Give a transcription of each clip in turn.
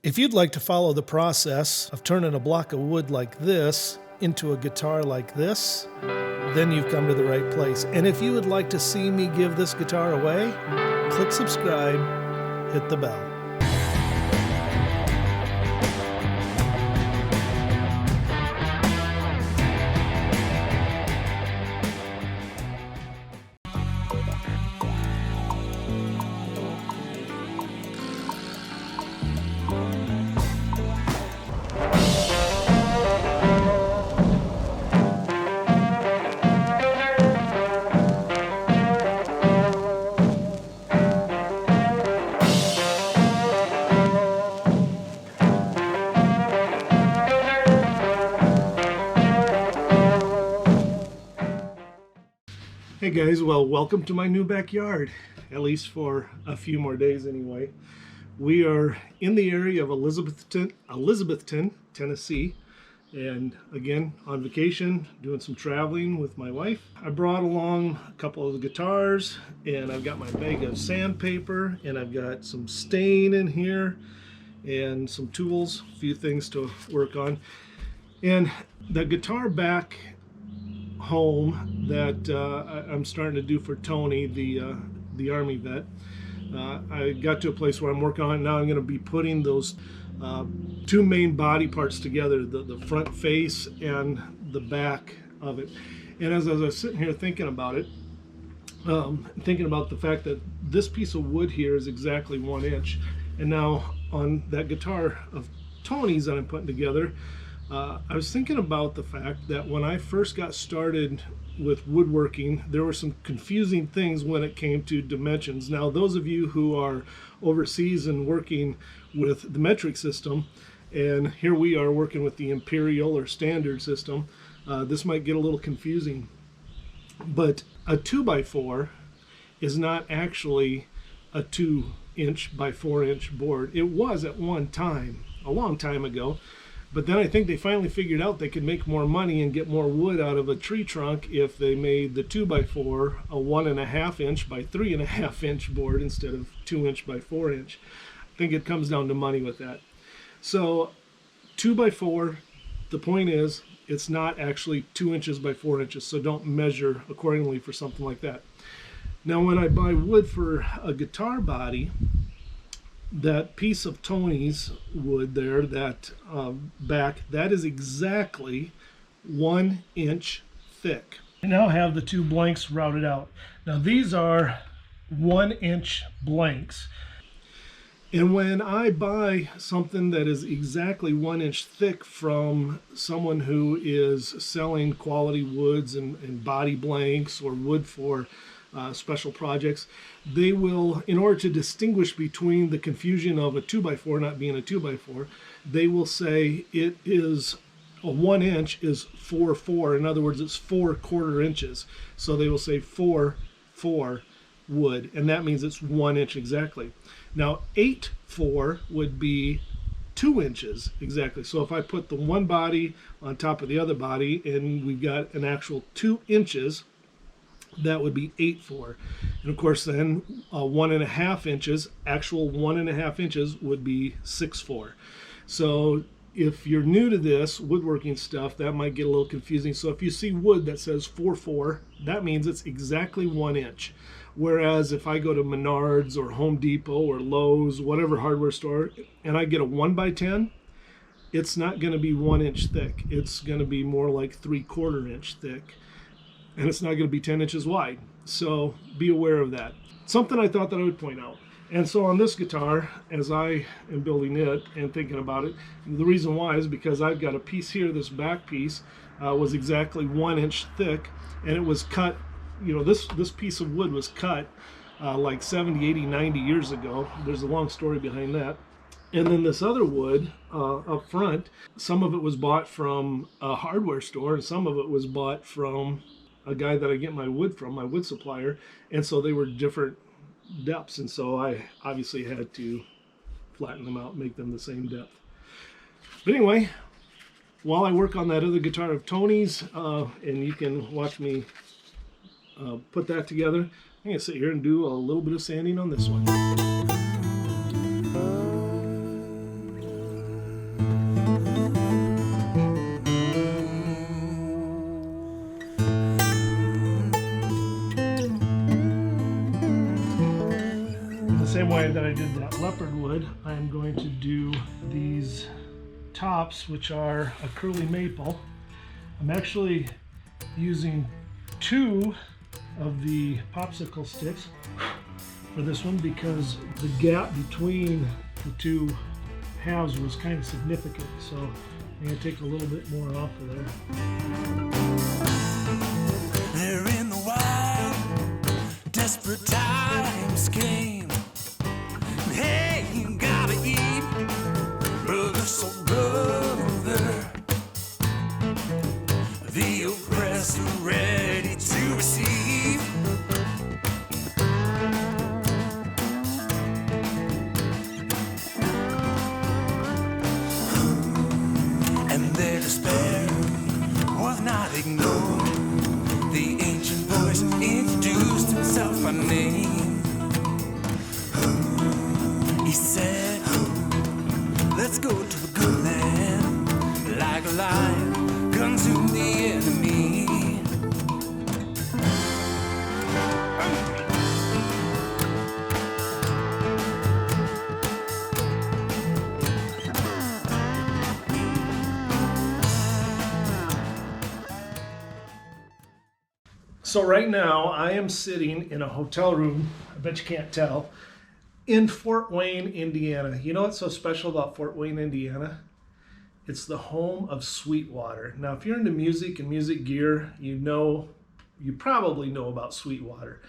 If you'd like to follow the process of turning a block of wood like this into a guitar like this, then you've come to the right place. And if you would like to see me give this guitar away, click subscribe, hit the bell. Hey guys, well, welcome to my new backyard, at least for a few more days anyway. We are in the area of Elizabethton, Tennessee, and again on vacation, doing some traveling with my wife. I brought along a couple of the guitars, and I've got my bag of sandpaper, and I've got some stain in here, and some tools, a few things to work on. And the guitar back home that I'm starting to do for Tony, the Army vet. I got to a place where I'm working on it now. I'm going to be putting those two main body parts together, the front face and the back of it. And as I was sitting here thinking about it, thinking about the fact that this piece of wood here is exactly 1 inch, and now on that guitar of Tony's that I'm putting together, I was thinking about the fact that when I first got started with woodworking, there were some confusing things when it came to dimensions. Now, those of you who are overseas and working with the metric system, and here we are working with the imperial or standard system, this might get a little confusing. But a 2x4 is not actually a 2-inch by 4-inch board. It was at one time, a long time ago. But then I think they finally figured out they could make more money and get more wood out of a tree trunk if they made the 2x4 a 1.5 inch by 3.5 inch board instead of 2 inch by 4 inch. I think it comes down to money with that. So 2x4, the point is it's not actually 2 inches by 4 inches, so don't measure accordingly for something like that. Now when I buy wood for a guitar body, that piece of Tony's wood there, that back, that is exactly 1 inch thick. I now have the two blanks routed out. Now these are 1 inch blanks. And when I buy something that is exactly 1 inch thick from someone who is selling quality woods and body blanks or wood for special projects, they will, in order to distinguish between the confusion of a 2x4 not being a 2x4, they will say it is a 1 inch is 4/4. In other words, it's 4/4 inches. So they will say 4/4 wood, and that means it's 1 inch exactly. Now 8/4 would be 2 inches exactly. So if I put the one body on top of the other body and we've got an actual 2 inches, that would be 8/4. And of course then 1.5 inches, actual 1.5 inches would be 6/4. So if you're new to this woodworking stuff, that might get a little confusing. So if you see wood that says 4/4, that means it's exactly 1 inch. Whereas if I go to Menards or Home Depot or Lowe's, whatever hardware store, and I get a 1x10, it's not going to be 1 inch thick. It's going to be more like 3/4 inch thick. And it's not going to be 10 inches wide. So be aware of that. Something I thought that I would point out. And so on this guitar, as I am building it and thinking about it, the reason why is because I've got a piece here, this back piece was exactly 1 inch thick, and it was cut, you know, this piece of wood was cut like 70, 80, 90 years ago. There's a long story behind that. And then this other wood up front, some of it was bought from a hardware store, and some of it was bought from a guy that I get my wood from, my wood supplier, and so they were different depths, and so I obviously had to flatten them out, make them the same depth. But anyway, while I work on that other guitar of Tony's, and you can watch me put that together, I'm going to sit here and do a little bit of sanding on this one. side that I did that leopard wood, I'm going to do these tops, which are a curly maple. I'm actually using 2 of the popsicle sticks for this one because the gap between the 2 halves was kind of significant, so I'm going to take a little bit more off of there. They're in the wild, desperate times came. Hey, you gotta eat, brother, so brother. The oppressor ready to receive. And their despair was not ignored. The ancient voice introduced himself by name. He said, let's go to the good land. Like a lion, consume the enemy. So right now I am sitting in a hotel room, I bet you can't tell, in Fort Wayne, Indiana. You know what's so special about Fort Wayne, Indiana? It's the home of Sweetwater. Now, if you're into music and music gear, you probably know about Sweetwater.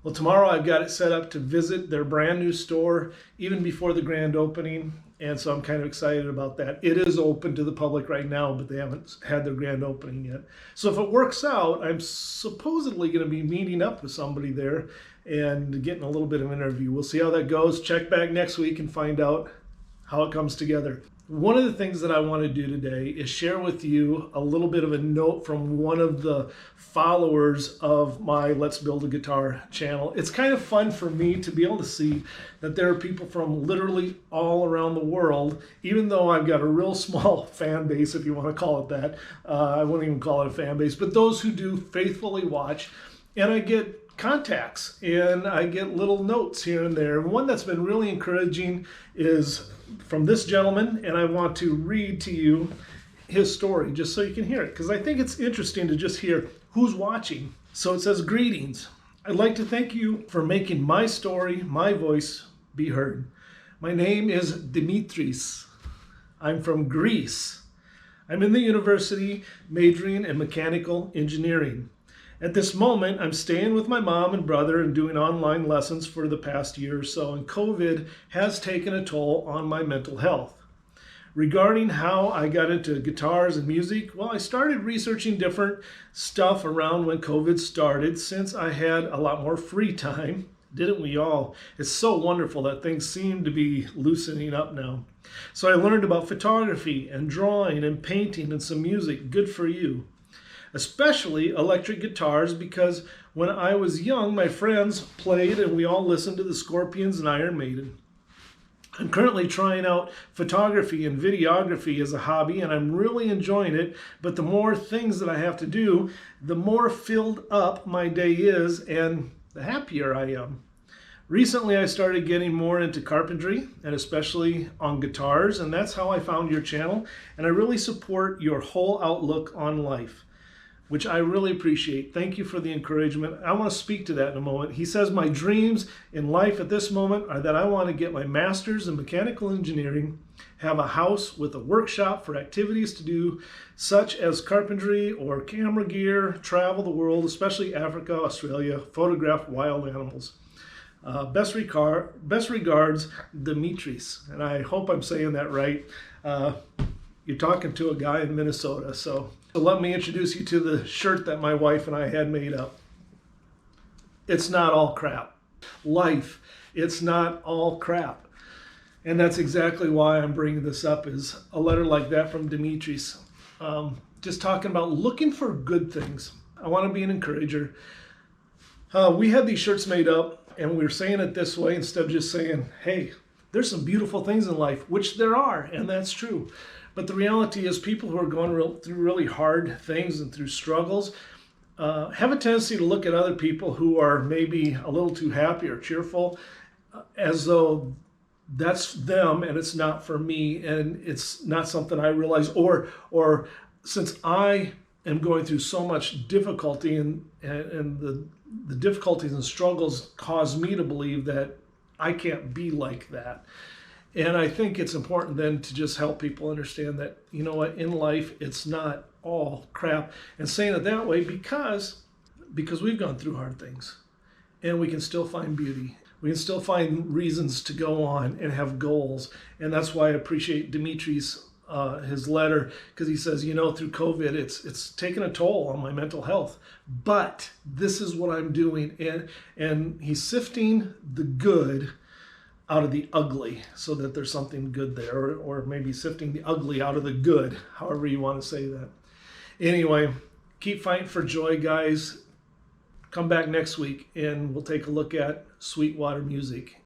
Well, tomorrow I've got it set up to visit their brand new store even before the grand opening, and so I'm kind of excited about that. It is open to the public right now, but they haven't had their grand opening yet. So if it works out, I'm supposedly going to be meeting up with somebody there and getting a little bit of an interview. We'll see how that goes. Check back next week and find out how it comes together. One of the things that I want to do today is share with you a little bit of a note from one of the followers of my Let's Build a Guitar channel. It's kind of fun for me to be able to see that there are people from literally all around the world, even though I've got a real small fan base, if you want to call it that. I wouldn't even call it a fan base, but those who do faithfully watch, and I get contacts and I get little notes here and there. One that's been really encouraging is from this gentleman, and I want to read to you his story just so you can hear it, because I think it's interesting to just hear who's watching. So it says, greetings. I'd like to thank you for making my story, my voice, be heard. My name is Dimitris. I'm from Greece. I'm in the university majoring in mechanical engineering. At this moment, I'm staying with my mom and brother and doing online lessons for the past year or so, and COVID has taken a toll on my mental health. Regarding how I got into guitars and music, well, I started researching different stuff around when COVID started, since I had a lot more free time. Didn't we all? It's so wonderful that things seem to be loosening up now. So I learned about photography and drawing and painting and some music. Good for you. Especially electric guitars, because when I was young, my friends played and we all listened to the Scorpions and Iron Maiden. I'm currently trying out photography and videography as a hobby, and I'm really enjoying it, but the more things that I have to do, the more filled up my day is and the happier I am. Recently, I started getting more into carpentry, and especially on guitars, and that's how I found your channel, and I really support your whole outlook on life, which I really appreciate. Thank you for the encouragement. I want to speak to that in a moment. He says, my dreams in life at this moment are that I want to get my master's in mechanical engineering, have a house with a workshop for activities to do, such as carpentry or camera gear, travel the world, especially Africa, Australia, photograph wild animals. Best regards, Dimitris. And I hope I'm saying that right. You're talking to a guy in Minnesota, so let me introduce you to the shirt that my wife and I had made up. It's not all crap. Life, it's not all crap. And that's exactly why I'm bringing this up, is a letter like that from Dimitris. Just talking about looking for good things. I want to be an encourager. We had these shirts made up, and we were saying it this way instead of just saying, hey, there's some beautiful things in life, which there are, and that's true. But the reality is people who are going through really hard things and through struggles have a tendency to look at other people who are maybe a little too happy or cheerful as though that's them and it's not for me, and it's not something I realize, or since I am going through so much difficulty, and the difficulties and struggles cause me to believe that I can't be like that. And I think it's important then to just help people understand that, you know what, in life it's not all crap, and saying it that way because we've gone through hard things, and we can still find beauty. We can still find reasons to go on and have goals. And that's why I appreciate Dimitri's his letter, because he says, you know, through COVID, it's taken a toll on my mental health, but this is what I'm doing. And he's sifting the good out of the ugly so that there's something good there, or maybe sifting the ugly out of the good, however you want to say that. Anyway, keep fighting for joy, guys. Come back next week and we'll take a look at Sweetwater music.